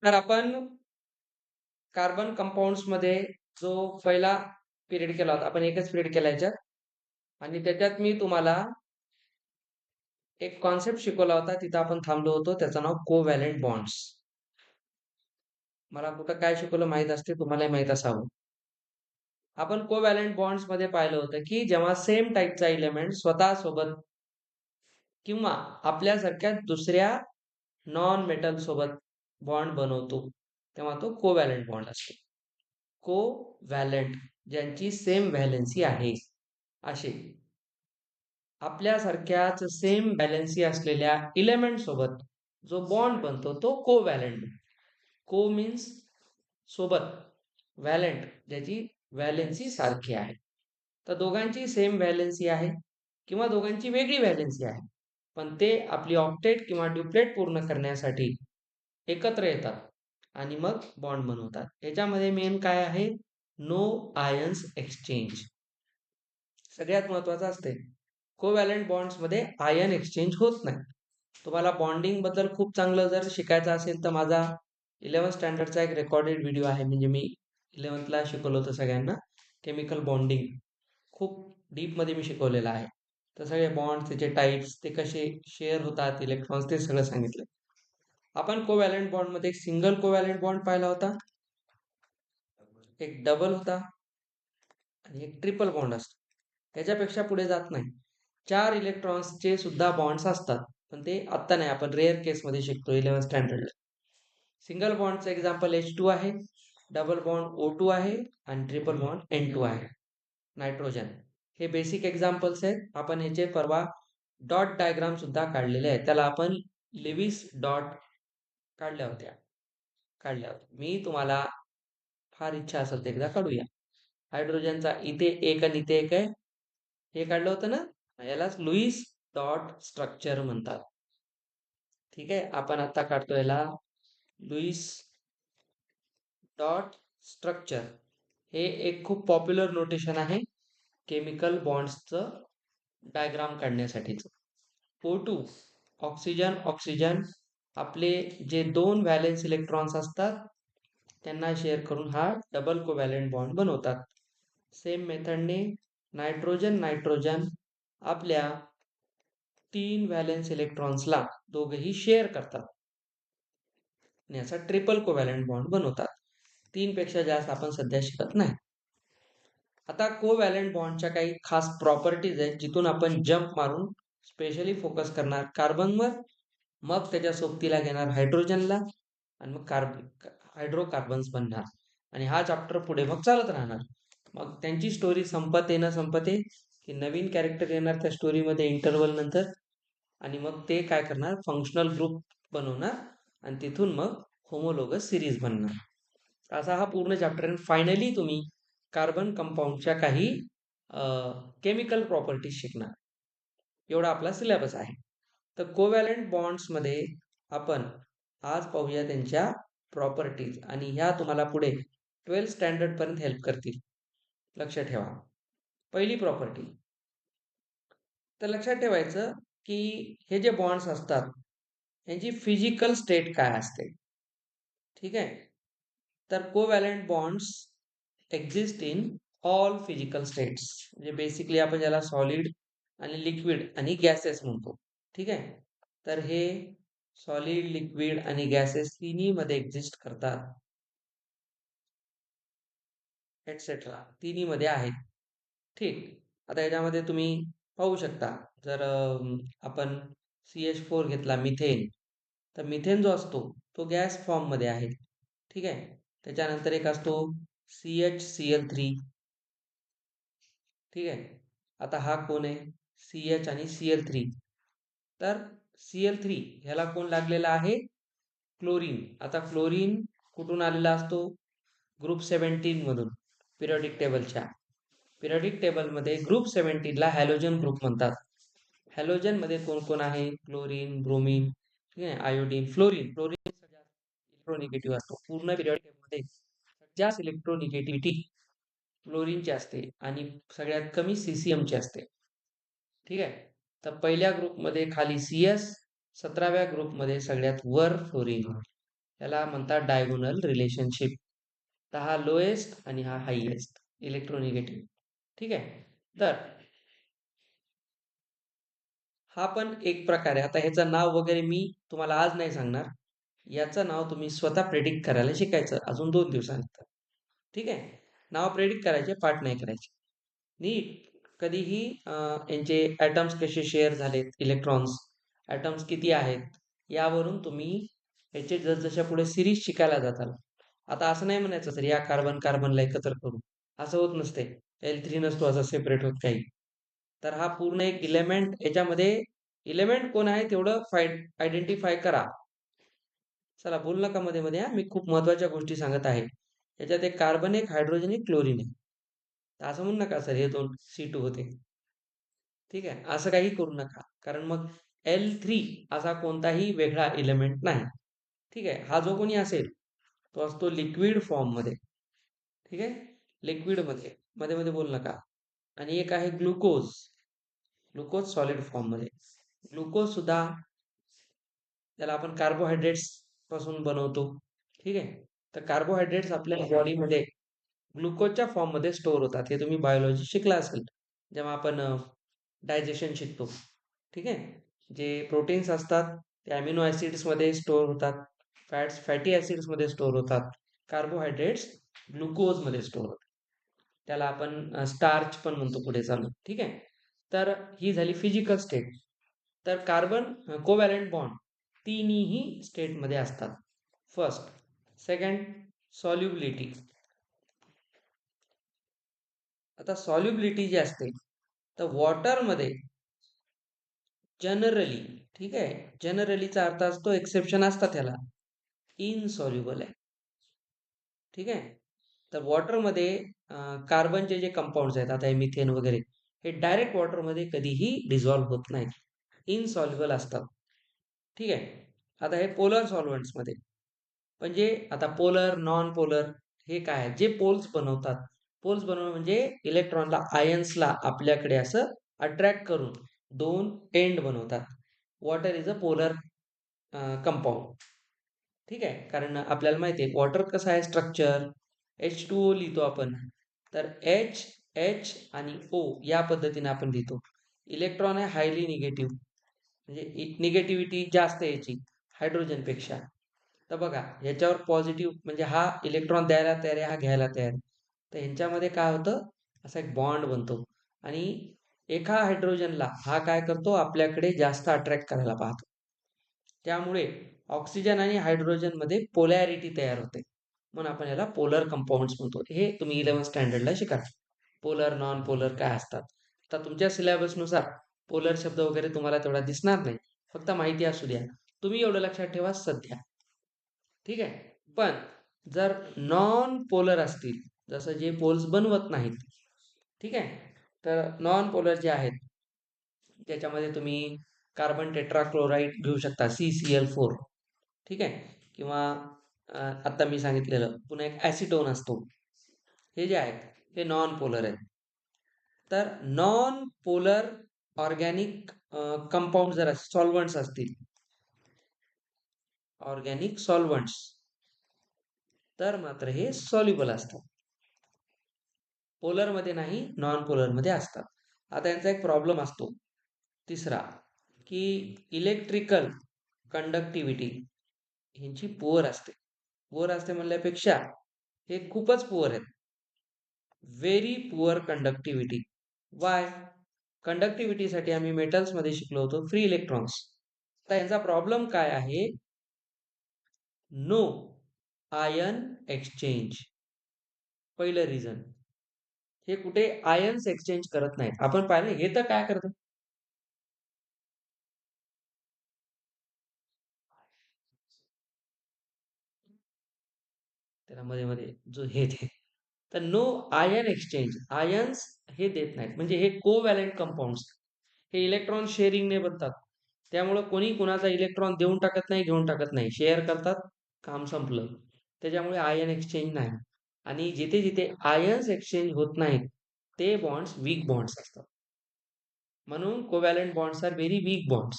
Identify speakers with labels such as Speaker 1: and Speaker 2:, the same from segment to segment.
Speaker 1: तर आपण carbon compounds मध्ये जो पहिला पिरियड केला होता, आपण एकच पिरियड केला याच्यात आणि त्याच्यात मी तुम्हाला एक कॉन्सेप्ट शिकवला होता. तिथं आपण थांबलो होतो. त्याचं नाव कोव्हॅलेंट बॉन्ड्स. मला कुठं काय शिकवलं माहित असते, तुम्हालाही माहित असावं. आपण कोव्हॅलेंट बॉन्ड्स मध्ये पाहिलं होतं की जेव्हा सेम टाईपचा एलिमेंट स्वतः सोबत किंवा आपल्यासारख्या दुसऱ्या नॉन मेटल सोबत बॉन्ड बनवतो, तेव्हा तो कोव्हॅलेंट बॉन्ड असतो. कोव्हॅलेंट ज्यांची सेम व्हॅलेन्सी आहे असे आपल्यासारख्याच सेम व्हॅलेन्सी असलेल्या इलेमेंट सोबत जो बॉन्ड बनतो तो कोव्हॅलेंट. को मीन्स सोबत, व्हॅलेंट ज्याची व्हॅलेन्सी सारखी आहे. तर दोघांची सेम व्हॅलेन्सी आहे किंवा दोघांची वेगळी व्हॅलेन्सी आहे, पण ते आपली ऑक्टेट किंवा ड्युप्लेट पूर्ण करण्यासाठी एकत्र येतात आणि मग बॉन्ड बनवतात. याच्यामध्ये मेन काय आहे? No ions exchange. सगळ्यात महत्वाचं असते कोव्हॅलेंट बॉन्ड्समध्ये आयन एक्सचेंज होत नाही. तुम्हाला बॉन्डिंग बद्दल खूप चांगलं जर शिकायचं असेल तर माझा 11th स्टँडर्डचा एक रेकॉर्डेड व्हिडिओ आहे. म्हणजे मी 11thला शिकवलं होतं सगळ्यांना केमिकल बॉन्डिंग. खूप डीपमध्ये मी शिकवलेलं आहे. तर सगळे बॉन्ड्स, त्याचे टाईप्स, ते कसे शेअर होतात इलेक्ट्रॉन्स, ते सगळं सांगितलं. आपण कोव्हॅलेंट बॉन्डमध्ये एक सिंगल कोव्हॅलेंट बॉन्ड पाहिला होता, एक डबल होता आणि एक ट्रिपल बॉन्ड असतो. त्याच्यापेक्षा पुढे जात नाही. 4 इलेक्ट्रॉन्सचे सुद्धा बॉन्ड्स असतात, पण ते आत्ता नाही, आपण रेअर केसमध्ये शिकतो 11th स्टँडर्डला. सिंगल बॉन्डचं एक्झाम्पल H2 आहे, डबल बॉन्ड O2 आहे आणि ट्रिपल बॉन्ड N2 आहे, नायट्रोजन. हे बेसिक एक्झाम्पल्स आहेत. आपण ह्याचे परवा डॉट डायग्राम सुद्धा काढलेले आहेत. त्याला आपण लिविस डॉट काढल्या होत्या. मी तुम्हाला फार इच्छा असेल तर एकदा काढूया. हायड्रोजनचा इथे एक आणि इथे एक आहे, हे काढलं होतं ना, यालाच लुईस डॉट स्ट्रक्चर म्हणतात. ठीक आहे, आपण आता काढतो याला लुईस डॉट स्ट्रक्चर. हे एक खूप पॉप्युलर नोटेशन आहे केमिकल बॉन्ड्सचं डायग्राम काढण्यासाठीचं. O2 ऑक्सिजन ऑक्सिजन, आपले जे 2 व्हॅलेन्स इलेक्ट्रॉन्स असतात त्यांना शेअर करून हा डबल कोव्हॅलेंट बॉन्ड बनवतात. सेम मेथडने नायट्रोजन नायट्रोजन आपल्या 3 व्हॅलेन्स इलेक्ट्रॉन्सला दोघेही शेअर करतात आणि असा ट्रिपल कोव्हॅलेंट बॉन्ड बनवतात. 3 पेक्षा जास्त आपण सध्या शिकत नाही. आता कोव्हॅलेंट बॉन्डच्या काही खास प्रॉपर्टीज आहेत, जिथून आपण जम्प मारून स्पेशली फोकस करणार कार्बनवर, मग त्याच्या सोबतीला घेणार हायड्रोजनला आणि मग हायड्रोकार्बन्स बनणार आणि हा चॅप्टर पुढे मग चालत राहणार. मग त्यांची स्टोरी संपते न संपते की नवीन कॅरेक्टर येणार त्या स्टोरीमध्ये इंटरवल नंतर आणि मग ते काय करणार, फंक्शनल ग्रुप बनवणार आणि तिथून मग होमोलोगस सिरीज बनणार. असा हा पूर्ण चॅप्टर आहे. फायनली तुम्ही कार्बन कंपाऊंडच्या काही केमिकल प्रॉपर्टीज शिकणार. एवढा आपला सिलेबस आहे. तर कोव्हॅलेंट बॉन्ड्समध्ये आपण आज पाहूया त्यांच्या प्रॉपर्टीज आणि ह्या तुम्हाला पुढे 12th स्टँडर्ड पर्यंत हेल्प करतील. लक्ष ठेवा. पहिली प्रॉपर्टी, तर लक्षात ठेवायचं की हे जे बॉन्ड्स असतात यांची फिजिकल स्टेट काय असते. ठीक आहे, तर covalent bonds exist in all physical states. म्हणजे बेसिकली आपण ज्याला सॉलिड आणि लिक्विड आणि गॅसेस म्हणतो. ठीक आहे, तर हे सॉलिड, लिक्विड आणि गॅसेस तिन्ही मध्ये एक्झिस्ट करतात, एक्सेट्रा तिन्ही मध्ये आहेत. ठीक, आता याच्यामध्ये तुम्ही पाहू शकता, जर आपण CH4 घेतला, मिथेन, तर मिथेन जो असतो तो गॅस फॉर्म मध्ये आहे. ठीक आहे, त्याच्यानंतर एक असतो CHCl3. ठीक आहे, आता हा कोण आहे, CH आणि Cl3. तर Cl3 ह्याला कोण लागलेला आहे, क्लोरीन. आता क्लोरीन कुठून आलेला असतो, ग्रुप 17 मधून, पिरियडिक टेबलच्या. पिरियडिक टेबलमध्ये ग्रुप 17 ला हॅलोजन ग्रुप म्हणतात. हॅलोजन मध्ये कोण कोण आहे, क्लोरीन, ब्रोमीन, ठीक आहे, आयोडीन, फ्लोरीन. फ्लोरीन इलेक्ट्रोनिगेटिव्ह असतो. पूर्ण पिरियडिक टेबलमध्ये जास्त इलेक्ट्रोनिगेटिव्हिटी फ्लोरीनची असते आणि सगळ्यात कमी सीसीएमची असते. ठीक आहे, तर पहिल्या ग्रुपमध्ये खाली CS, 17व्या ग्रुपमध्ये सगळ्यात वर फ्लोरीन. याला म्हणतात डायगोनल रिलेशनशिप. तर हा लोएस्ट आणि हा हायेस्ट इलेक्ट्रोनिगेटिव्ह. ठीक आहे. तर हा पण एक प्रकार आहे. आता ह्याचं नाव वगैरे मी तुम्हाला आज नाही सांगणार. याचं नाव तुम्ही स्वतः प्रेडिक्ट करायला शिकायचं अजून 2 दिवसानंतर. ठीक आहे. नाव प्रेडिक्ट करायचे, पाठ नाही करायचे. नीट कधीही यांचे ॲटम्स कसे शेअर झालेत, इलेक्ट्रॉन्स, ॲटम्स किती आहेत, यावरून तुम्ही याचे जसजशा पुढे सिरीज शिकायला जाताल. आता असं नाही म्हणायचं सर या कार्बन कार्बनला एकत्र करू, असं होत नसते. L3 नसतो असं सेपरेट होत काही. तर हा पूर्ण एक इलेमेंट, याच्यामध्ये इलेमेंट कोण आहे तेवढं आयडेंटिफाय करा. चला बोल नका मध्ये मध्ये हा, मी खूप महत्वाच्या गोष्टी सांगत आहे. याच्यात एक कार्बन, एक हायड्रोजन, एक क्लोरीन आहे. तर असं म्हणू नका सर हे दोन C2 होते. ठीक आहे, असं काही करू नका, कारण मग L3 असा कोणताही वेगळा एलिमेंट नाही. ठीक आहे. हा जो कोणी असेल तो असतो लिक्विड फॉर्म मध्ये. ठीक आहे, लिक्विड मध्ये, मध्ये मध्ये बोल नका. आणि एक आहे ग्लुकोज. ग्लुकोज सॉलिड फॉर्म मध्ये. ग्लुकोज सुद्धा त्याला आपण कार्बोहायड्रेट्स पासून बनवतो. ठीक आहे. तर कार्बोहायड्रेट्स आपल्या बॉडीमध्ये ग्लुकोजच्या फॉर्म मध्ये स्टोअर होतात. हे तुम्ही बायोलॉजी शिकला असेल जेव्हा आपण डायजेशन शिकतो. ठीक आहे. जे प्रोटीन्स असतात ते अमिनो ॲसिड्समध्ये स्टोअर होतात, फॅट्स फॅटी ॲसिड्समध्ये स्टोअर होतात, कार्बोहायड्रेट्स ग्लुकोजमध्ये स्टोअर होतात. त्याला आपण स्टार्च पण म्हणतो पुढे चालून. ठीक आहे. तर ही झाली फिजिकल स्टेट. तर कार्बन कोव्हॅलेंट बॉन्ड तिन्ही स्टेटमध्ये असतात. फर्स्ट. Second, solubility. आता सॉल्युबिलिटी जी असते तर वॉटरमध्ये जनरली, ठीक आहे, जनरलीचा अर्थ असतो, एक्सेप्शन असतात त्याला, इनसॉल्युबल आहे. ठीक आहे. तर वॉटरमध्ये कार्बनचे जे कंपाऊंड्स आहेत, आता हे मिथेन वगैरे, हे डायरेक्ट वॉटरमध्ये कधीही डिझॉल्व्ह होत नाहीत, इनसॉल्युबल असतात. ठीक आहे. आता हे पोलर सॉल्व्हंट्समध्ये, म्हणजे आता पोलर, नॉन पोलर, हे काय आहे, जे पोल्स बनवतात. पोल्स बनवणं म्हणजे इलेक्ट्रॉनला, आयन्सला आपल्याकडे असं अट्रॅक्ट करून दोन एंड बनवतात. Water is a polar compound. ठीक आहे. कारण आपल्याला माहिती आहे वॉटर कसं आहे स्ट्रक्चर, H2O लिहितो आपण. तर H, H आणि O या पद्धतीने आपण लिहितो. इलेक्ट्रॉन आहे हायली निगेटिव्ह, म्हणजे निगेटिव्हिटी जास्त आहे याची हायड्रोजनपेक्षा. तर बघा ह्याच्यावर पॉझिटिव्ह, म्हणजे हा इलेक्ट्रॉन द्यायला तयार आहे, हा घ्यायला तयार आहे. तर ह्यांच्यामध्ये काय होतं, असा एक बॉन्ड बनतो आणि एका हायड्रोजनला हा काय करतो, आपल्याकडे जास्त अट्रॅक्ट करायला पाहतो. त्यामुळे ऑक्सिजन आणि हायड्रोजन मध्ये पोलॅरिटी तयार होते, म्हणून आपण याला पोलर कंपाऊंड्स म्हणतो. हे तुम्ही 11th स्टँडर्डला शिका, पोलर नॉन पोलर काय असतात. आता तुमच्या सिलेबसनुसार पोलर शब्द वगैरे तुम्हाला तेवढा दिसणार नाही, फक्त माहिती असू द्या. तुम्ही एवढं लक्षात ठेवा सध्या. ठीक आहे. पण जर नॉन पोलर असतील, जसं जे पोल्स बनवत नाहीत, ठीक आहे, तर नॉन पोलर जे आहेत त्याच्यामध्ये तुम्ही कार्बन टेट्राक्लोराइड घेऊ शकता, CCl4. ठीक आहे. किंवा आता मी सांगितलेलं पुन्हा एक ॲसिटोन असतो. हे जे आहेत हे नॉन पोलर आहेत. तर नॉन पोलर ऑर्गॅनिक कंपाऊंड जर सॉल्वंट्स असतील, ऑर्गॅनिक सॉल्वंट्स, तर मात्र हे सॉल्युबल असतात. पोलरमध्ये नाही, नॉन पोलरमध्ये असतात. आता यांचा एक प्रॉब्लेम असतो तिसरा, की इलेक्ट्रिकल कंडक्टिव्हिटी ह्यांची पुअर असते. पुअर असते म्हणल्यापेक्षा हे खूपच पुअर आहेत. Very poor conductivity. वाय? कंडक्टिव्हिटीसाठी आम्ही मेटल्समध्ये शिकलो होतो फ्री इलेक्ट्रॉन्स. आता यांचा प्रॉब्लेम काय आहे? No ion exchange. पहिलं रिझन, हे कुठे आयन्स एक्सचेंज करत नाहीत. आपण पाहिलं हे तर काय करतात, त्याला मध्ये मध्ये जो हे ते, तर नो आयन एक्सचेंज, आयन्स हे देत नाहीत, म्हणजे हे कोव्हॅलेंट कंपाऊंड्स, हे इलेक्ट्रॉन शेअरिंगने बनतात. त्यामुळं कोणी कुणाचा इलेक्ट्रॉन देऊन टाकत नाही, घेऊन टाकत नाही, शेअर करतात, काम संपलं. त्याच्यामुळे आयन एक्सचेंज नाही. आणि जिथे जिथे आयन्स एक्सचेंज होत नाहीत ते बॉन्ड्स वीक बॉन्ड्स असतात. म्हणून covalent bonds are very weak bonds.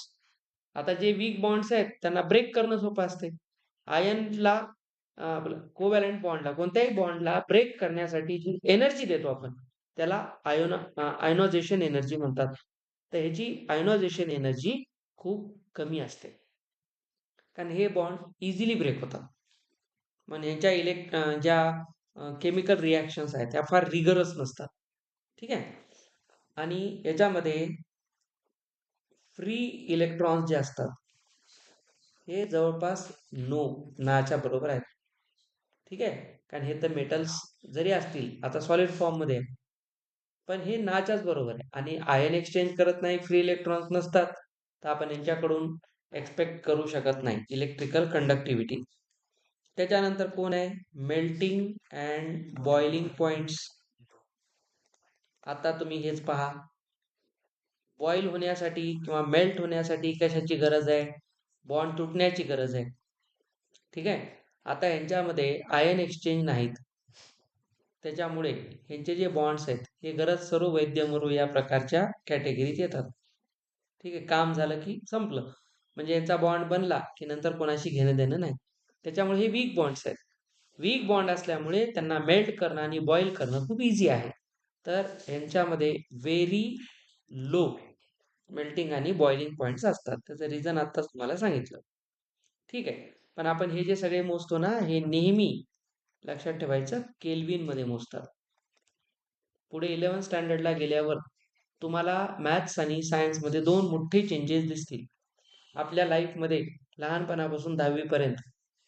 Speaker 1: आता जे वीक बॉन्ड्स आहेत त्यांना ब्रेक करणं सोपं असते. आयनला कोव्हॅलंट बॉन्डला कोणत्याही बॉन्डला ब्रेक करण्यासाठी जी एनर्जी देतो आपण त्याला आयोनायझेशन एनर्जी म्हणतात. तर ह्याची आयोनायझेशन एनर्जी खूप कमी असते कारण हे बॉन्ड इझिली ब्रेक होतात. मग ह्यांच्या ज्या केमिकल रिॲक्शन्स आहेत त्या फार रिगरस नसतात. ठीक आहे. आणि याच्यामध्ये फ्री इलेक्ट्रॉन्स जे असतात हे जवळपास नाच्या बरोबर आहेत. ठीक आहे. कारण हे तर मेटल्स जरी असतील आता सॉलिड फॉर्म मध्ये पण हे नाच्याच बरोबर आहे आणि आयन एक्सचेंज करत नाही, फ्री इलेक्ट्रॉन्स नसतात, तर आपण यांच्याकडून एक्सपेक्ट करू शकत नाही इलेक्ट्रिकल कंडक्टिव्हिटी. त्याच्यानंतर कोण आहे मेल्टिंग अँड बॉइलिंग पॉइंट्स. आता तुम्ही हेच पहा बॉईल होण्यासाठी किंवा मेल्ट होण्यासाठी कशाची गरज आहे, बॉन्ड तुटण्याची गरज आहे. ठीक आहे. आता यांच्यामध्ये आयन एक्सचेंज नाहीत त्याच्यामुळे ह्यांचे जे बॉन्ड्स आहेत हे गरज सर्व वैद्यमरू या प्रकारच्या कॅटेगरीत येतात. ठीक आहे. काम झालं की संपलं म्हणजे यांचा बॉन्ड बनला की नंतर कोणाशी घेणं देणं नाही. त्याच्यामुळे हे वीक बॉन्ड्स आहेत. वीक बॉन्ड असल्यामुळे त्यांना मेल्ट करणं आणि बॉईल करणं खूप इझी आहे. तर यांच्यामध्ये व्हेरी लो मेल्टिंग आणि बॉइलिंग पॉइंट्स असतात. त्याचं रिझन आत्ताच तुम्हाला सांगितलं. ठीक आहे. पण आपण हे जे सगळे मोजतो ना हे नेहमी लक्षात ठेवायचं केल्विन मध्ये मोजतात. पुढे 11 स्टँडर्डला गेल्यावर तुम्हाला मॅथ्स आणि सायन्स मध्ये दोन मोठे चेंजेस दिसतील. आपल्या लाईफमध्ये लहानपणापासून 10वी पर्यंत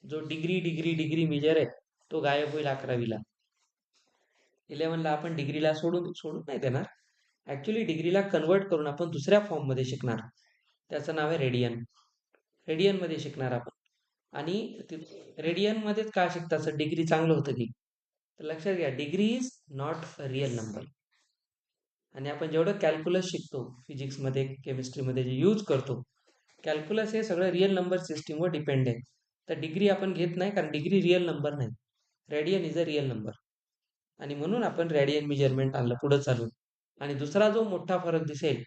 Speaker 1: जो डिग्री डिग्री डिग्री मेजर आहे तो गायब होईल 11वीला. 11ला आपण डिग्रीला सोडून सोडून नाही देणार. ऍक्च्युली डिग्रीला कन्वर्ट करून आपण दुसऱ्या फॉर्म मध्ये शिकणार. त्याचं नाव आहे रेडियन. रेडियन मध्ये शिकणार आपण. आणि रेडियन मध्येच का शिकतात डिग्री चांगलं होतं की तर लक्षात घ्या degree is not a real number. आणि आपण जेवढं कॅल्क्युलस शिकतो फिजिक्समध्ये केमिस्ट्रीमध्ये जे यूज करतो कॅल्क्युलस हे सगळं रिअल नंबर सिस्टीमवर डिपेंड आहे. तर डिग्री आपण घेत नाही कारण डिग्री रिअल नंबर नाही. Radian is a real number आणि म्हणून आपण रेडियन मेजरमेंट आणलं पुढे चालून. आणि दुसरा जो मोठा फरक दिसेल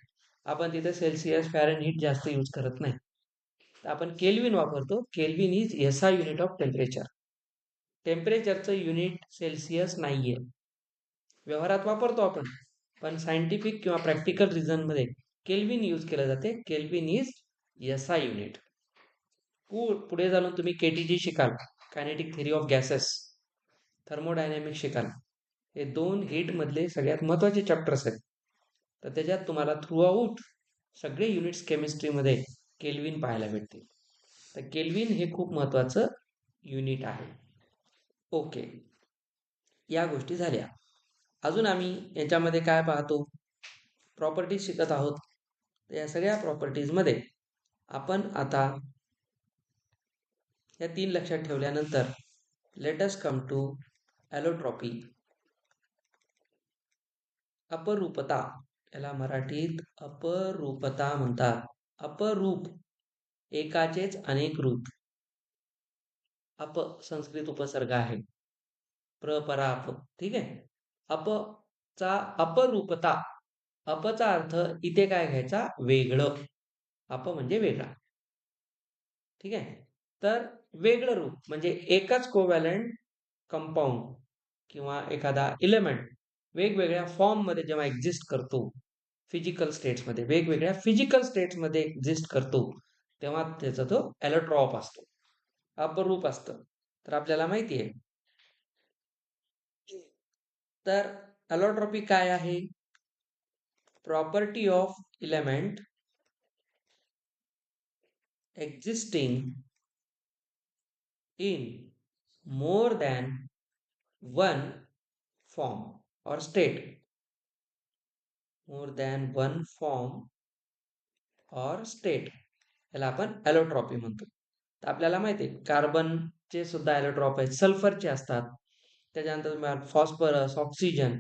Speaker 1: आपण तिथे सेल्सिअस फॅरनहीट जास्त यूज करत नाही. तर आपण केल्विन वापरतो. Kelvin is SI unit of temperature. टेम्परेचरचं युनिट सेल्सिअस नाहीये. व्यवहारात वापरतो आपण पण सायंटिफिक किंवा प्रॅक्टिकल रिझन मध्ये केल्विन यूज केलं जाते. Kelvin is SI unit. पुढे जाऊन तुम्ही केटीजी शिकाल kinetic theory of gases, thermodynamics शिकाल. हे दोन हीट मधले सगळ्यात महत्वाचे चॅप्टर्स आहेत. तर त्याच्यात तुम्हाला थ्रू आउट सगळे युनिट्स केमिस्ट्रीमध्ये केल्विन पाहायला भेटतील. तर केल्विन हे खूप महत्वाचं युनिट आहे. ओके. या गोष्टी झाल्या. अजून आम्ही याच्यामध्ये काय पाहतो प्रॉपर्टीज शिकत आहोत. तर या सगळ्या प्रॉपर्टीजमध्ये आपण आता या 3 लक्षात ठेवल्यानंतर लेट अस कम टू ॲलोट्रॉपी. अपरूपता, याला मराठीत अपरूपता म्हणतात. अपरूप, एकाचेच अनेक रूप. अप संस्कृत उपसर्ग आहे. प्रपराप. ठीक आहे. अपचा अपरूपता. अपचा अर्थ इथे काय घ्यायचा वेगळं. अप म्हणजे वेगळा. ठीक आहे. तर वेगळं रूप म्हणजे एकच कोव्हॅलंट कंपाऊंड किंवा एखादा इलेमेंट वेगवेगळ्या फॉर्म मध्ये जेव्हा एक्झिस्ट करतो फिजिकल स्टेट्समध्ये वेगवेगळ्या फिजिकल स्टेट्समध्ये एक्झिस्ट करतो तेव्हा त्याचा तो ॲलोट्रॉप असतो, अपरूप असतं. तर आपल्याला माहिती आहे. तर ॲलोट्रॉपी काय आहे? Property of element existing in more than one form or state. More than one form or state याला आपण ॲलोट्रॉपी म्हणतो. तर आपल्याला माहिती आहे कार्बनचे सुद्धा ॲलोट्रॉप आहेत, सल्फरचे असतात, त्याच्यानंतर फॉस्फरस, ऑक्सिजन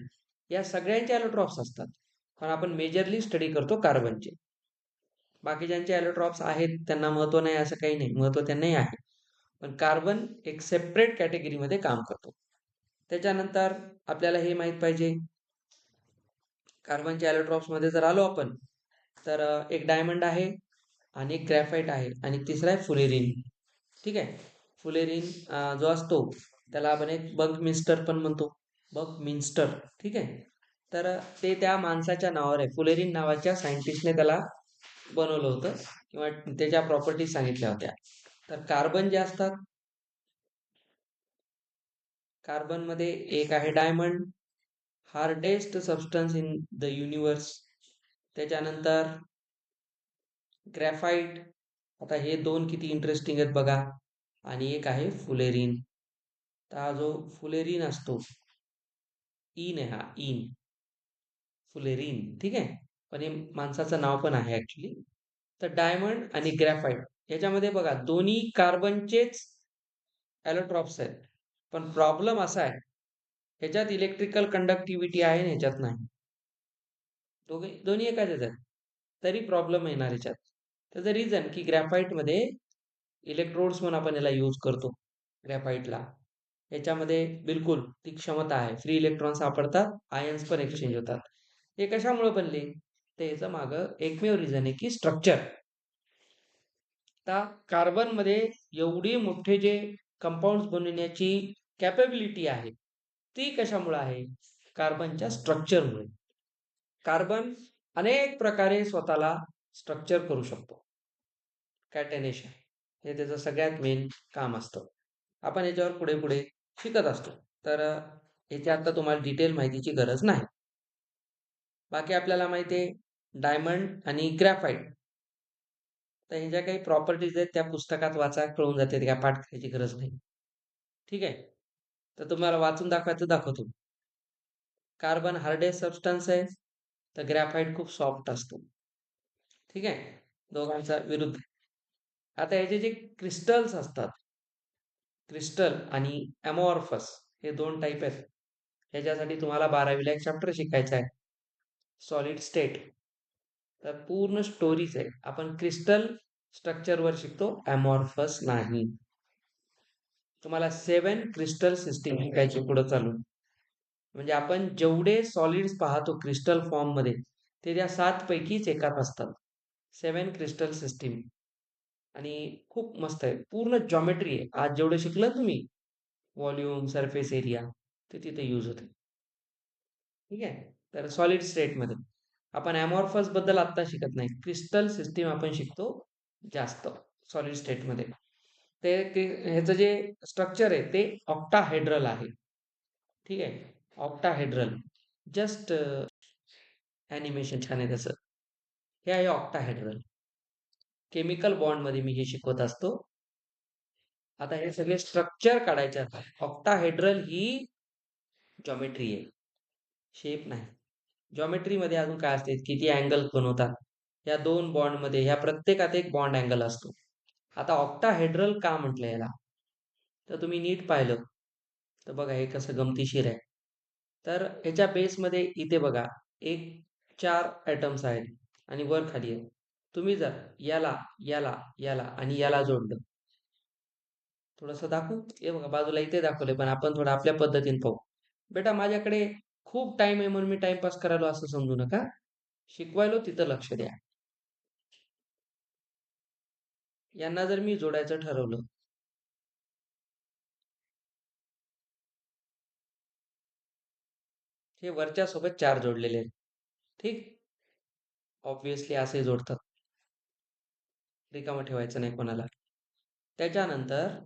Speaker 1: या सगळ्यांचे ॲलोट्रॉप्स असतात. पण आपण मेजरली स्टडी करतो कार्बनचे. बाकीच्यांचे ॲलोट्रॉप्स आहेत त्यांना महत्व नाही असं काही नाही, महत्व त्यांनाही आहे. पण कार्बन एक सेपरेट कॅटेगरीमध्ये काम करतो. त्याच्यानंतर आपल्याला हे माहित पाहिजे कार्बनच्या ॲलोट्रॉप्स मध्ये जर आलो आपण तर एक डायमंड आहे आणि एक ग्रॅफाइट आहे आणि तिसरा आहे फुलेरिन. ठीक आहे. फुलेरिन जो असतो त्याला आपण एक बकमिन्स्टर पण म्हणतो, बकमिन्स्टर. ठीक आहे. तर ते त्या माणसाच्या नावावर आहे, फुलेरिन नावाच्या सायंटिस्टने त्याला बनवलं होतं किंवा त्याच्या प्रॉपर्टीज सांगितल्या होत्या. तर कार्बन जे असतात, कार्बन मध्ये एक आहे diamond, hardest substance in the universe. त्याच्यानंतर ग्रॅफाइट. आता हे दोन किती इंटरेस्टिंग आहेत बघा. आणि एक आहे फुलेरिन. तर हा जो फुलेरिन असतो, इन आहे, हा इन, फुलेरिन. ठीक आहे. पण हे माणसाचं नाव पण आहे ऍक्च्युली. तर डायमंड आणि ग्रॅफाइट याच्यामध्ये बघा दोन्ही कार्बनचेच ॲलोट्रॉप्स आहेत. पण प्रॉब्लेम असा आहे, ह्याच्यात इलेक्ट्रिकल कंडक्टिव्हिटी आहे आणि ह्याच्यात नाही. दोन्ही एकाच आहेत, तरी प्रॉब्लेम येणार ह्याच्यात. त्याचं रिझन की ग्रॅफाइटमध्ये इलेक्ट्रोड्स म्हणून आपण याला यूज करतो ग्रॅफाइटला. याच्यामध्ये बिलकुल ती क्षमता आहे, फ्री इलेक्ट्रॉन सापडतात, आयन्स पण एक्सचेंज होतात. हे कशामुळे बनले, तर याचं मागं एकमेव रिझन आहे की स्ट्रक्चर. आता कार्बनमध्ये एवढी मोठे जे कंपाऊंड्स बनवण्याची कॅपेबिलिटी आहे, ती कशामुळे आहे, कार्बनच्या स्ट्रक्चरमुळे. कार्बन अनेक प्रकारे स्वतःला स्ट्रक्चर करू शकतो. कॅटेनेशन हे त्याचं सगळ्यात मेन काम असतं. आपण याच्यावर पुढे पुढे शिकत असतो. तर याची आता तुम्हाला डिटेल माहितीची गरज नाही. बाकी आपल्याला माहिती आहे डायमंड आणि ग्रॅफाइट. तर ह्या ज्या काही प्रॉपर्टीज आहेत त्या पुस्तकात वाचा, कळून जाते, त्या पाठ करायची गरज नाही. ठीक आहे. तर तुम्हाला वाचून दाखवायचं दाखवतो. कार्बन हार्डेस्ट सबस्टन्स आहे, तर ग्रॅफाइट खूप सॉफ्ट असतो. ठीक आहे. दोघांचा विरुद्ध. आता याचे जे क्रिस्टल्स असतात, क्रिस्टल आणि अमॉर्फस, हे दोन टाईप आहेत. ह्याच्यासाठी तुम्हाला 12वीला एक चॅप्टर शिकायचा आहे, सॉलिड स्टेट. तर पूर्ण स्टोरीज आहे. आपण क्रिस्टल स्ट्रक्चरवर शिकतो, अमॉर्फस नाही. तुम्हाला 7 क्रिस्टल सिस्टीम शिकायची पुढे चालून. म्हणजे आपण जेवढे सॉलिड्स पाहतो क्रिस्टल फॉर्म मध्ये, ते त्या 7 पैकीच एकात असतात. 7 क्रिस्टल सिस्टीम. आणि खूप मस्त आहे, पूर्ण जॉमेट्री आहे. आज जेवढे शिकलं तुम्ही, व्हॉल्यूम, सरफेस एरिया, ते तिथे यूज होते. ठीक आहे. तर सॉलिड स्टेटमध्ये आपण अमॉर्फस बद्दल आता शिकत नाही, क्रिस्टल सिस्टीम आपण शिकतो जास्त सॉलिड स्टेटमध्ये. ह्याचं जे स्ट्रक्चर आहे ते ऑक्टाहेड्रल आहे. ठीक आहे. ऑक्टाहेड्रल, जस्ट ॲनिमेशन छान आहे त्याचं. हे आहे ऑक्टाहेड्रल. केमिकल बॉन्डमध्ये मी हे शिकवत असतो. आता हे सगळे स्ट्रक्चर काढायचे आहे. ऑक्टाहेड्रल ही जॉमेट्री आहे, शेप नाही. जॉमेट्रीमध्ये अजून काय असते, किती अँगल बनवतात या दोन बॉन्डमध्ये, ह्या प्रत्येकात एक बॉन्ड अँगल असतो. आता ऑक्टाहेड्रल का म्हटलं याला, तर तुम्ही नीट पाहिलं तर बघा हे कसं गमतीशीर आहे. तर याच्या बेसमध्ये इथे बघा एक 4 ॲटम्स आहेत आणि वर खाली आहे. तुम्ही जर याला याला याला आणि याला जोडलं, थोडंसं दाखवू, हे बघा बाजूला इथे दाखवले, पण आपण थोडं आपल्या पद्धतीने पाहू. बेटा माझ्याकडे खूप टाइम आहे म्हणून मी टाइमपास करायला असं समजू नका, शिकवायला तिथं लक्ष द्या. यांना जर मी जोडायचं ठरवलं, हे वरच्या सोबत 4 जोडलेले आहेत. ठीक, ऑब्विसली असे जोडतात, रिकामं ठेवायचं नाही कोणाला. त्याच्यानंतर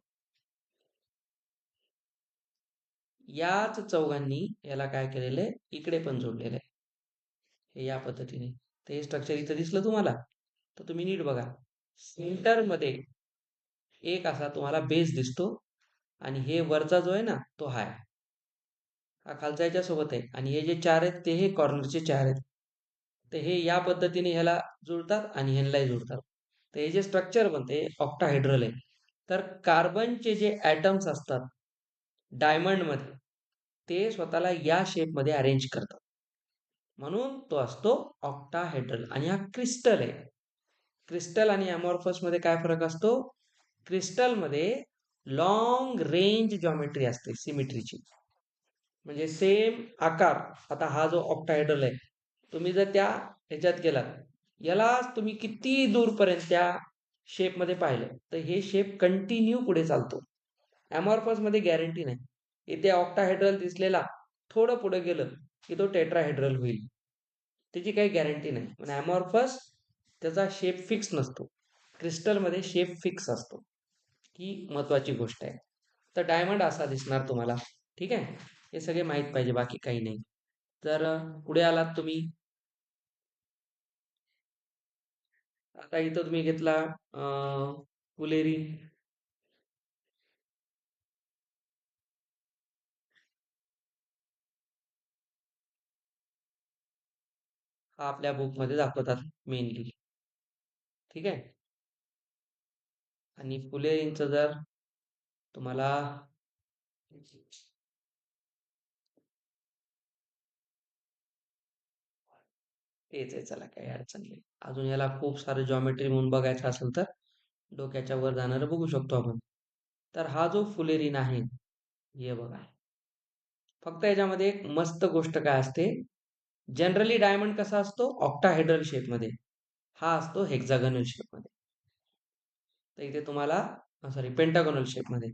Speaker 1: याच चौघांनी याला काय केलेलं आहे, इकडे पण जोडलेलं आहे, हे या पद्धतीने. ते हे स्ट्रक्चर इथं दिसलं तुम्हाला, तर तुम्ही नीट बघा. सेंटर मध्ये एक असा तुम्हाला बेस दिसतो आणि हे वरचा जो आहे ना तो हाय, हा खालचा याच्या सोबत आहे, आणि हे जे 4 आहेत ते हे कॉर्नरचे 4 आहेत. तर हे या पद्धतीने ह्याला जुळतात आणि ह्यांनाही जुळतात. तर हे जे स्ट्रक्चर बनते ऑक्टाहेड्रल आहे. तर कार्बनचे जे ॲटम्स असतात डायमंडमध्ये, ते स्वतःला या शेपमध्ये अरेंज करतात, म्हणून तो असतो ऑक्टाहेड्रल. आणि हा क्रिस्टल आहे. क्रिस्टल आणि अमॉर्फस मध्ये काय फरक असतो, क्रिस्टलमध्ये लॉंग रेंज जॉमेट्री असते, सिमेट्रीची, म्हणजे सेम आकार. आता हा जो ऑक्टाहेड्रल आहे, तुम्ही जर त्या ह्याच्यात गेलात, याला तुम्ही किती दूरपर्यंत त्या शेपमध्ये पाहिलं, तर हे शेप कंटिन्यू पुढे चालतो. ॲमॉर्फस मध्ये गॅरंटी नाही. इथे ऑक्टाहेड्रल दिसलेला थोडं पुढे गेलं की तो टेट्राहेड्रल होईल, त्याची काही गॅरंटी नाही. पण ॲमॉर्फस त्याचा शेप फिक्स नसतो, क्रिस्टलमध्ये शेप फिक्स असतो, ही महत्वाची गोष्ट आहे. तर डायमंड असा दिसणार तुम्हाला. ठीक आहे, हे सगळे माहीत पाहिजे, बाकी काही नाही. तर पुढे आलात तुम्ही, आता इथं तुम्ही घेतला फुलेरी. हा आपल्या बुकमध्ये दाखवतात मेनली. ठीक आहे, आणि फुलेरींचं जर तुम्हाला तेच आहे, चला काही अडचण नाही. अजून याला खूप सारं जॉमेट्री म्हणून बघायचं असेल तर डोक्याच्या वर जाणारं बघू शकतो आपण. तर हा जो फुलेरीन आहे, हे बघा, फक्त याच्यामध्ये एक मस्त गोष्ट काय असते, जनरली डायमंड कसा असतो ऑक्टाहेड्रल शेपमध्ये, हा असतो हेक्झागोनल शेपमध्ये. तर इथे तुम्हाला सॉरी पेंटागोनल शेपमध्ये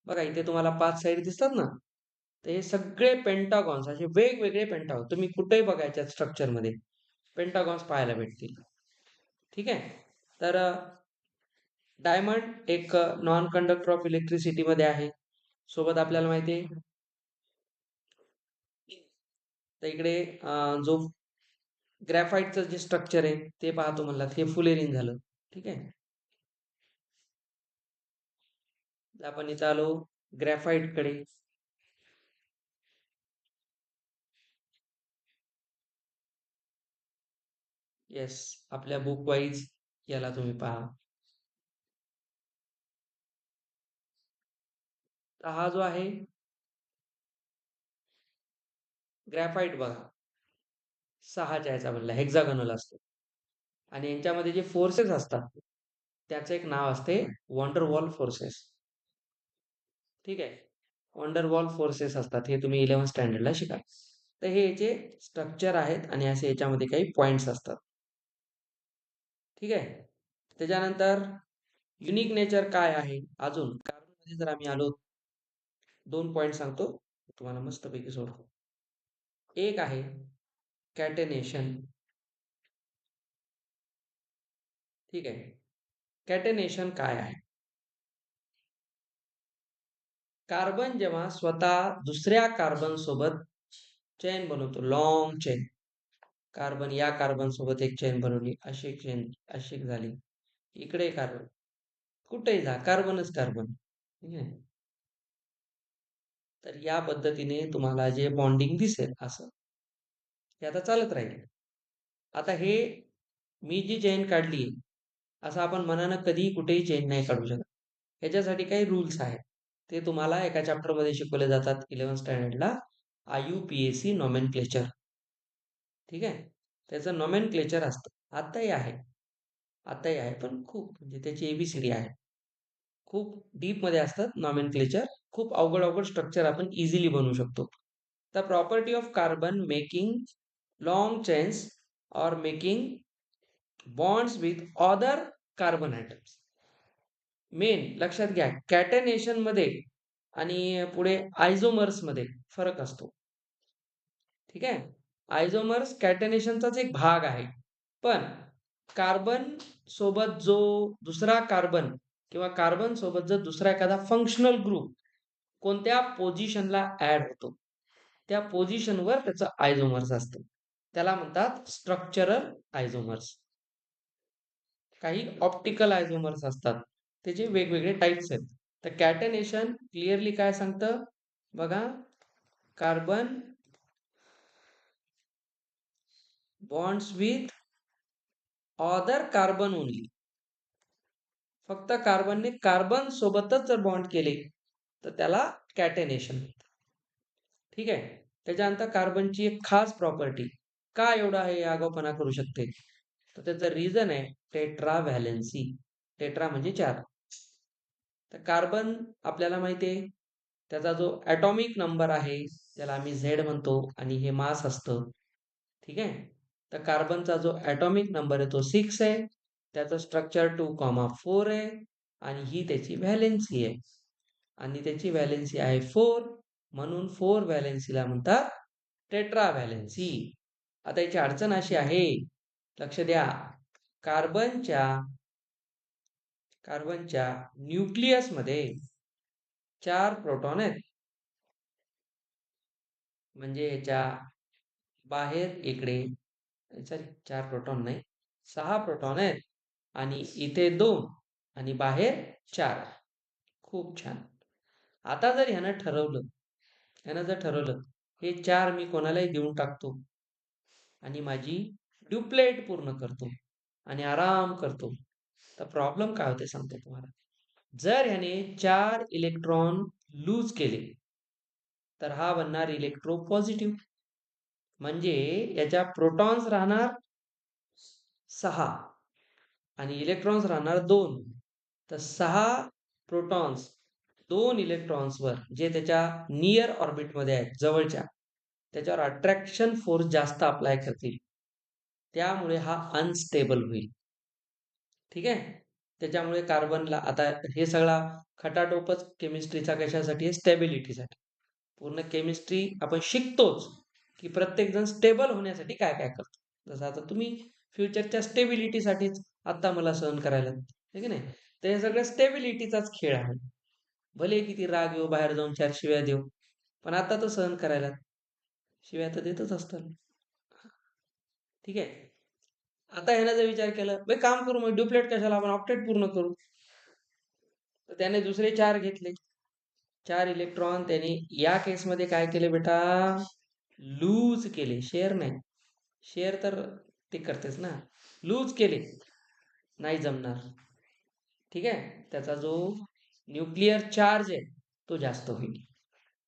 Speaker 1: बघा, इथे तुम्हाला 5 साईड दिसतात ना, तर हे सगळे पेंटागॉन्स, असे वेगवेगळे पेंटागॉन तुम्ही कुठेही बघायच्या स्ट्रक्चरमध्ये पेंटागॉन्स पाहायला भेटतील. ठीक आहे, तर डायमंड एक नॉन कंडक्टर ऑफ इलेक्ट्रिसिटी मध्ये आहे. सोबत आपल्याला माहिती आहे, तर इकडे जो ग्रॅफाइटचं जे स्ट्रक्चर आहे ते पाहतो म्हणलात, हे फुलेरिन झालं. ठीक आहे, आपण इथं आलो ग्रॅफाइट कडे. येस, आपल्या बुक वाईज याला तुम्ही पहा. तर हा जो आहे ग्रॅफाइट बघा, 6च्या याचा बनला, हेक्झागोनल असतो, आणि यांच्यामध्ये जे फोर्सेस असतात त्याचं एक नाव असते वॉन्डरवॉल फोर्सेस. ठीक आहे, वॉन्डरवॉल फोर्सेस असतात, हे तुम्ही 11th स्टँडर्डला शिकाल. तर हे याचे स्ट्रक्चर आहेत आणि असे याच्यामध्ये काही पॉइंट्स असतात. ठीक आहे, त्याच्यानंतर युनिक नेचर काय आहे अजून कार्बनमध्ये जर आम्ही आलो, 2 पॉइंट सांगतो तुम्हाला मस्तपैकी सोडतो. एक आहे कॅटेनेशन. ठीक आहे, कॅटेनेशन काय आहे? कार्बन जेव्हा स्वतः दुसऱ्या कार्बन सोबत चेन बनवतो, लॉंग चेन, कार्बन या कार्बन सोबत एक चेन बनवली, अशी एक चेन, अशी एक झाली, इकडे कार्बन, कुठेही जा कार्बनच कार्बन. ठीक आहे, तर या पद्धतीने तुम्हाला जे बॉन्डिंग दिसेल असं हे आता चालत राहील. आता हे मी जी चेन काढली, असं आपण मनानं कधीही कुठेही चेन नाही काढू शकत. ह्याच्यासाठी काही रूल्स आहेत, ते तुम्हाला एका चॅप्टरमध्ये शिकवले जातात 11th स्टँडर्डला, IUPAC नॉमेनक्लेचर. ठीक आहे, त्याचं नॉमेनक्लेचर असतं, आताही आहे, आताही आहे, पण खूप म्हणजे त्याची ABCD आहे, खूप डीप मध्ये असतात नॉमेनक्लेचर. खूप अवघड अवघड स्ट्रक्चर आपण इझिली बनवू शकतो. The property of carbon making long chains और making bonds with other carbon atoms. Main लक्षात घ्या, कॅटेनेशन मध्ये आणि पुढे आयझोमर्स मध्ये फरक असतो. ठीक आहे, आयझोमर्स कॅटेनेशनचाच एक भाग आहे, पण कार्बन सोबत जो दुसरा कार्बन किंवा कार्बन सोबत जर दुसरा एखादा फंक्शनल ग्रुप कोणत्या पोझिशनला ऍड होतो, त्या पोझिशनवर त्याचं आयझोमर्स असतं, त्याला म्हणतात स्ट्रक्चरल आयझोमर्स. काही ऑप्टिकल आयझोमर्स असतात, त्याचे वेगवेगळे टाइप्स आहेत. तर कॅटेनेशन क्लिअरली काय सांगतं बघा, carbon bonds with other carbon only, फक्त कार्बनने कार्बन सोबतच जर बॉन्ड केले तर त्याला कॅटेनेशन. ठीक आहे, त्याच्यानंतर कार्बनची एक खास प्रॉपर्टी, का एवढा हे आगाऊपणा करू शकते, तर त्याचं रिझन आहे टेट्रा व्हॅलेन्सी. टेट्रा म्हणजे 4. तर कार्बन आपल्याला माहिती आहे, त्याचा जो ॲटॉमिक नंबर आहे त्याला आम्ही झेड म्हणतो, आणि हे मास असतं. ठीक आहे, तर कार्बनचा जो ॲटॉमिक नंबर आहे तो 6 आहे, त्याचं स्ट्रक्चर 2,4 आहे, आणि ही त्याची व्हॅलेन्सी आहे. आणि त्याची व्हॅलेन्सी आहे 4, म्हणून 4 व्हॅलेन्सीला म्हणतात टेट्रा व्हॅलेन्सी. आता याची अडचण अशी आहे, लक्ष द्या, कार्बनच्या न्यूक्लियसमध्ये 4 प्रोटॉन आहेत. म्हणजे याच्या बाहेर इकडे, सॉरी 4 प्रोटॉन नाही, 6 प्रोटॉन आहेत आणि इथे 2 आणि बाहेर 4. खूप छान. आता जर ह्यानं ठरवलं हे 4 मी कोणालाही देऊन टाकतो आणि माझी ड्युप्लेट पूर्ण करतो आणि आराम करतो, तर प्रॉब्लेम काय होते सांगतो तुम्हाला. जर ह्याने 4 इलेक्ट्रॉन लूज केले तर हा बनणार इलेक्ट्रो पॉझिटिव्ह, म्हणजे याच्या प्रोटॉन्स राहणार 6 आणि इलेक्ट्रॉन्स राहणार 2. तर 6 प्रोटॉन्स 2 इलेक्ट्रॉन्सवर जे त्याच्या नियर ऑर्बिटमध्ये आहेत, जवळच्या, त्याच्यावर अट्रॅक्शन फोर्स जास्त अप्लाय करतील, त्यामुळे हा अनस्टेबल होईल. ठीक आहे. त्याच्यामुळे कार्बनला, आता हे सगळा खटाटोपच केमिस्ट्रीचा कशासाठी आहे, स्टेबिलिटीसाठी. पूर्ण केमिस्ट्री आपण शिकतोच की प्रत्येक जण स्टेबल होण्यासाठी काय काय करतो. जसं आता तुम्ही फ्युचरच्या स्टेबिलिटीसाठीच आता मला सहन करायला, आहे की नाही. तर हे सगळं स्टेबिलिटीचाच खेळ आहे. भले किती राग येऊ, बाहेर जाऊन 4 शिव्या देऊ, पण आता तर सहन करायला शिव्या तर देतच असतात. ठीक आहे. आता ह्यानं जर विचार केला, भाई काम करू, मग ड्युप्लेट कशाला, आपण ऑक्टेट पूर्ण करू. तर त्याने दुसरे 4 घेतले, 4 इलेक्ट्रॉन त्याने या केसमध्ये काय केले बेटा, लूज केले. शेअर नाही, शेअर तर ते करतेच ना, लूज केले, नाही जमणार. ठीक आहे. त्याचा जो न्यूक्लिअर चार्ज आहे तो जास्त होईल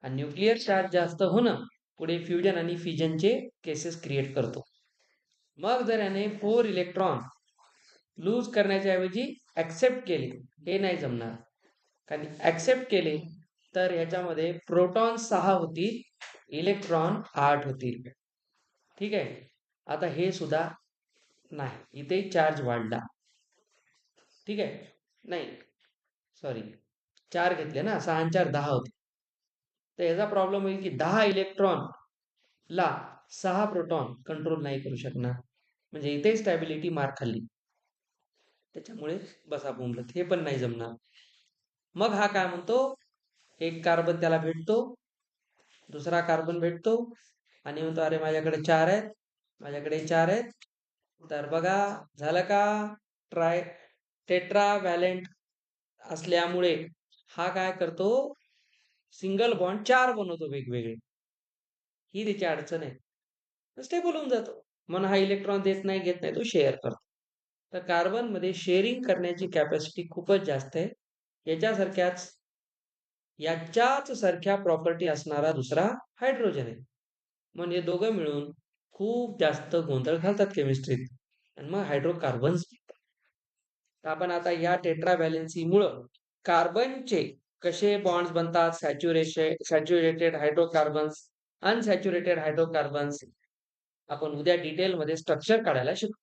Speaker 1: आणि न्यूक्लिअर चार्ज जास्त होणं पुढे फ्युजन आणि फिजनचे केसेस क्रिएट करतो. मग जर याने 4 इलेक्ट्रॉन लूज करण्याच्या ऐवजी ऍक्सेप्ट केले, हे नाही जमणार. कारण ऍक्सेप्ट केले तर ह्याच्यामध्ये प्रोटॉन 6 होतील, इलेक्ट्रॉन 8 होतील. ठीक आहे. आता हे सुद्धा नाही, इथे चार्ज वाढला. ठीक आहे. नाही, सॉरी, 4 घेतले ना, 6 आणि 4 10 होते. तर याचा प्रॉब्लेम होईल की 10 इलेक्ट्रॉन ला 6 प्रोटॉन कंट्रोल नाही करू शकणार, म्हणजे इथे स्टॅबिलिटी मार खाल्ली. त्याच्यामुळे बसा बोंबलत, हे पण नाही जमणार. मग हा काय म्हणतो, एक कार्बन त्याला भेटतो, दुसरा कार्बन भेटतो आणि म्हणतो अरे माझ्याकडे 4 आहेत, माझ्याकडे 4 आहेत. तर बघा झालं का, टेट्रा व्हॅलेंट असल्यामुळे हा काय करतो, सिंगल बॉन्ड 4 बनवतो वेगवेगळे. ही त्याची अडचण आहे, स्टेबल होऊन जातो. म्हणून हा इलेक्ट्रॉन देत नाही, घेत नाही, तो शेअर करतो. तर कार्बन मध्ये शेअरिंग करण्याची कॅपॅसिटी खूपच जास्त आहे. याच्याच सारख्या प्रॉपर्टी असणारा दुसरा हायड्रोजन आहे. म्हणून हे दोघं मिळून खूप जास्त गोंधळ घालतात केमिस्ट्रीत आणि मग हायड्रोकार्बन्स. आपण आता या टेट्रा व्हॅलेन्सीमुळं कार्बनचे कसे बॉन्ड्स बनतात, सॅच्युरेटेड हायड्रोकार्बन्स, अनसॅच्युरेटेड हायड्रोकार्बन्स, आपण उद्या डिटेलमध्ये स्ट्रक्चर काढायला शिकू.